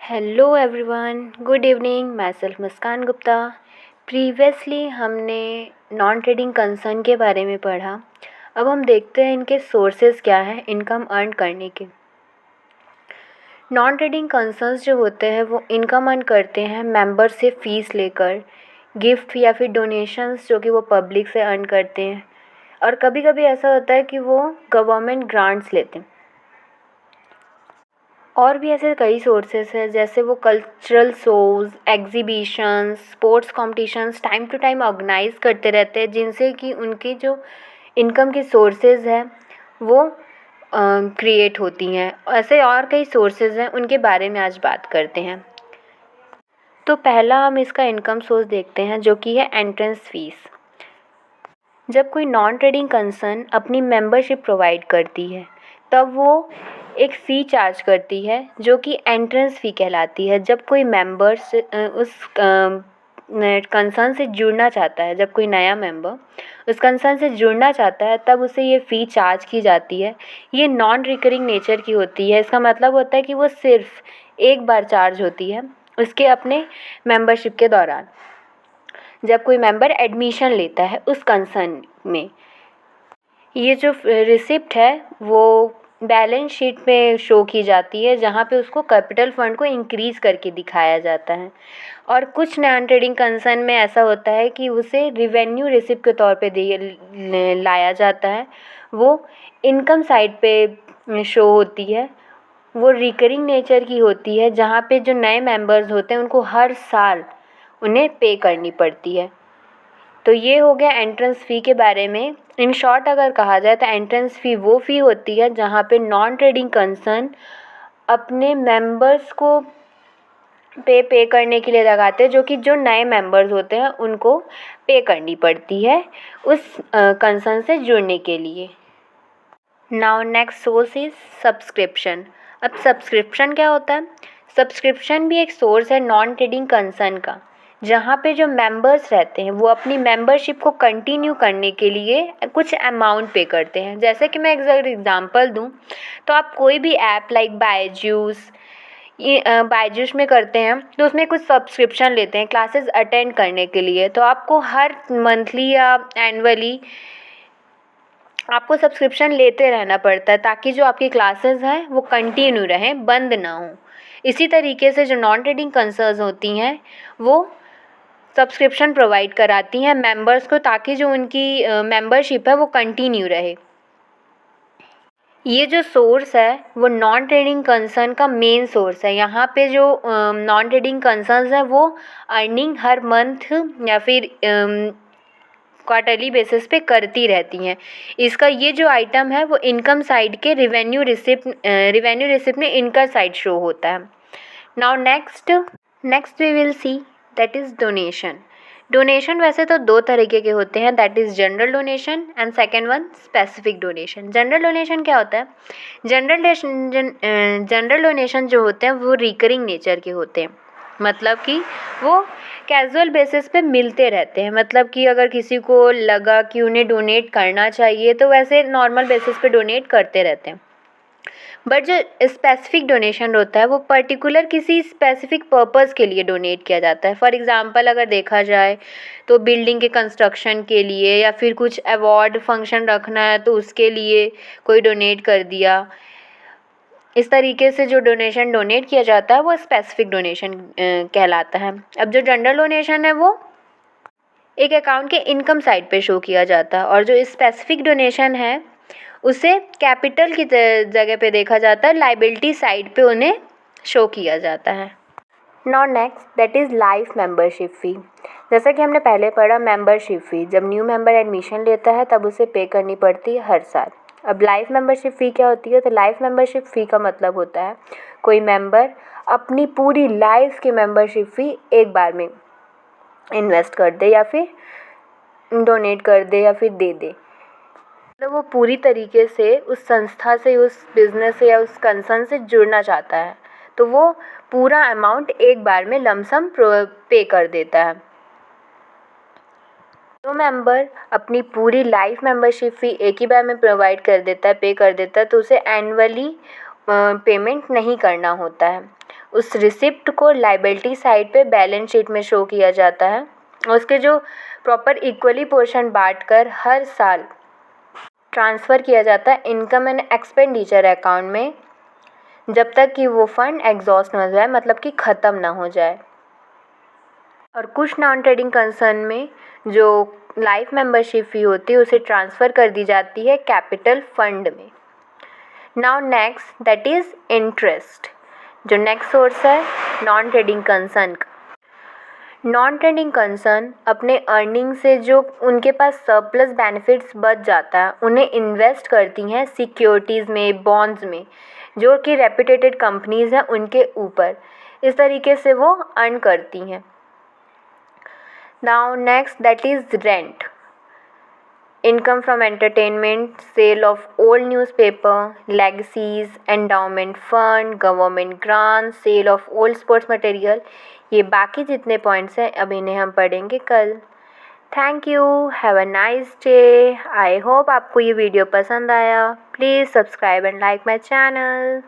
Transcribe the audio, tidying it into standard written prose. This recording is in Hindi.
Hello everyone, good evening. मैं सेल्फ मुस्कान गुप्ता। प्रीवियसली हमने नॉन ट्रेडिंग कंसर्न के बारे में पढ़ा। अब हम देखते हैं इनके सोर्सेज क्या हैं इनकम अर्न करने के। नॉन ट्रेडिंग कंसर्न्स जो होते हैं वो इनकम अर्न करते हैं मेंबर से फ़ीस लेकर, गिफ्ट या फिर डोनेशंस जो कि वो पब्लिक से अर्न करते हैं, और कभी कभी ऐसा होता है कि वो गवर्नमेंट ग्रांट्स लेते हैं। और भी ऐसे कई सोर्सेस हैं, जैसे वो cultural shows, exhibitions, sports competitions time to time organize करते रहते हैं, जिनसे कि उनकी जो इनकम की सोर्सेज हैं वो क्रिएट होती हैं। ऐसे और कई सोर्सेज हैं, उनके बारे में आज बात करते हैं। तो पहला हम इसका इनकम सोर्स देखते हैं, जो कि है एंट्रेंस फीस। जब कोई नॉन ट्रेडिंग कंसर्न अपनी मेंबरशिप प्रोवाइड करती है तब वो एक फ़ी चार्ज करती है, जो कि एंट्रेंस फ़ी कहलाती है। जब कोई मेंबर्स उस कंसर्न से जुड़ना चाहता है, जब कोई नया मेंबर उस कंसर्न से जुड़ना चाहता है, तब उसे ये फ़ी चार्ज की जाती है। ये नॉन रिकरिंग नेचर की होती है। इसका मतलब होता है कि वो सिर्फ एक बार चार्ज होती है उसके अपने मेंबरशिप के दौरान, जब कोई मेंबर एडमिशन लेता है उस कंसर्न में। ये जो रिसिप्ट है वो बैलेंस शीट में शो की जाती है, जहाँ पे उसको कैपिटल फ़ंड को इंक्रीज़ करके दिखाया जाता है। और कुछ नॉन ट्रेडिंग कंसर्न में ऐसा होता है कि उसे रिवेन्यू रिसिप्ट के तौर पे लाया जाता है। वो इनकम साइड पे शो होती है। वो रिकरिंग नेचर की होती है, जहाँ पे जो नए मेंबर्स होते हैं उनको हर साल उन्हें पे करनी पड़ती है। तो ये हो गया एंट्रेंस फ़ी के बारे में। इन शॉर्ट अगर कहा जाए तो एंट्रेंस फ़ी वो फ़ी होती है जहाँ पे नॉन ट्रेडिंग कंसर्न अपने मेंबर्स को पे करने के लिए लगाते हैं, जो कि जो नए मेंबर्स होते हैं उनको पे करनी पड़ती है उस कंसर्न से जुड़ने के लिए। Now next source is subscription. अब सब्सक्रिप्शन क्या होता है? सब्सक्रिप्शन भी एक सोर्स है नॉन ट्रेडिंग कंसर्न का, जहाँ पे जो मेंबर्स रहते हैं वो अपनी मेंबरशिप को कंटिन्यू करने के लिए कुछ अमाउंट पे करते हैं। जैसे कि मैं एग्जांपल दूँ तो आप कोई भी ऐप लाइक बायजूस, ये बायजूस में करते हैं तो उसमें कुछ सब्सक्रिप्शन लेते हैं क्लासेस अटेंड करने के लिए। तो आपको हर मंथली या एनुअली आपको सब्सक्रिप्शन लेते रहना पड़ता है, ताकि जो आपकी क्लासेस हैं वो कंटिन्यू रहें, बंद ना हो। इसी तरीके से जो नॉन ट्रेडिंग कंसर्न्स होती हैं वो सब्सक्रिप्शन प्रोवाइड कराती हैं मेंबर्स को, ताकि जो उनकी मेंबरशिप है वो कंटिन्यू रहे। ये जो सोर्स है वो नॉन ट्रेडिंग कंसर्न का मेन सोर्स है। यहाँ पे जो नॉन ट्रेडिंग कंसर्न्स हैं वो अर्निंग हर मंथ या फिर क्वार्टरली बेसिस पे करती रहती हैं। इसका ये जो आइटम है वो इनकम साइड के रिवेन्यू रिसिप्ट में इनकम साइड शो होता है। Now next we will see that is donation. Donation वैसे तो दो तरीके के होते हैं, that is general donation and second one specific donation. General donation क्या होता है? जनरल डोनेशन जो होते हैं वो रिकरिंग नेचर के होते हैं, मतलब कि वो कैजुअल बेसिस पे मिलते रहते हैं। मतलब कि अगर किसी को लगा कि उन्हें डोनेट करना चाहिए तो वैसे नॉर्मल बेसिस पे डोनेट करते रहते हैं। बट जो स्पेसिफिक डोनेशन होता है वो पर्टिकुलर किसी स्पेसिफिक पर्पस के लिए डोनेट किया जाता है। फॉर एग्ज़ाम्पल अगर देखा जाए तो बिल्डिंग के कंस्ट्रक्शन के लिए, या फिर कुछ अवार्ड फंक्शन रखना है तो उसके लिए कोई डोनेट कर दिया। इस तरीके से जो डोनेशन डोनेट किया जाता है वो स्पेसिफिक डोनेशन कहलाता है। अब जो जनरल डोनेशन है वो एक अकाउंट के इनकम साइड पे शो किया जाता है, और जो स्पेसिफिक डोनेशन है उसे कैपिटल की जगह पे देखा जाता है, लाइबिलिटी साइड पे उन्हें शो किया जाता है। Now next that is life membership fee. जैसा कि हमने पहले पढ़ा, मेंबरशिप फ़ी जब न्यू मेंबर एडमिशन लेता है तब उसे पे करनी पड़ती है हर साल। अब लाइफ मेंबरशिप फ़ी क्या होती है? तो लाइफ मेंबरशिप फ़ी का मतलब होता है कोई मेंबर अपनी पूरी लाइफ की मेंबरशिप फ़ी एक बार में इन्वेस्ट कर दे, या फिर डोनेट कर दे, या फिर दे दे। मतलब वो पूरी तरीके से उस संस्था से, उस बिज़नेस से या उस कंसर्न से जुड़ना चाहता है, तो वो पूरा अमाउंट एक बार में लमसम पे कर देता है। जो मेंबर अपनी पूरी लाइफ मेंबरशिप फ़ी एक ही बार में प्रोवाइड कर देता है, पे कर देता है, तो उसे एनुअली पेमेंट नहीं करना होता है। उस रिसिप्ट को लायबिलिटी साइड पे बैलेंस शीट में शो किया जाता है। उसके जो प्रॉपर इक्वली पोर्शन बांट कर हर साल ट्रांसफ़र किया जाता है इनकम एंड एक्सपेंडिचर अकाउंट में, जब तक कि वो फंड एग्जॉस्ट ना हो जाए, मतलब कि ख़त्म ना हो जाए। और कुछ नॉन ट्रेडिंग कंसर्न में जो लाइफ मेंबरशिप फ़ी होती है उसे ट्रांसफ़र कर दी जाती है कैपिटल फंड में। Now next that is interest. जो नेक्स्ट सोर्स है नॉन ट्रेडिंग कंसर्न का। नॉन ट्रेडिंग कंसर्न अपने अर्निंग से जो उनके पास सरप्लस बेनिफिट्स बच जाता है उन्हें इन्वेस्ट करती हैं सिक्योरिटीज़ में, बॉन्ड्स में, जो कि रेप्यूटेड कंपनीज़ हैं उनके ऊपर। इस तरीके से वो अर्न करती हैं। Now next that is rent. Income from entertainment, sale of old newspaper, legacies, endowment fund, government grant, sale of old sports material. ये बाकी जितने पॉइंट्स हैं अब इन्हें हम पढ़ेंगे कल। Thank you, have a nice day. I hope आपको ये वीडियो पसंद आया। Please subscribe and like my channel.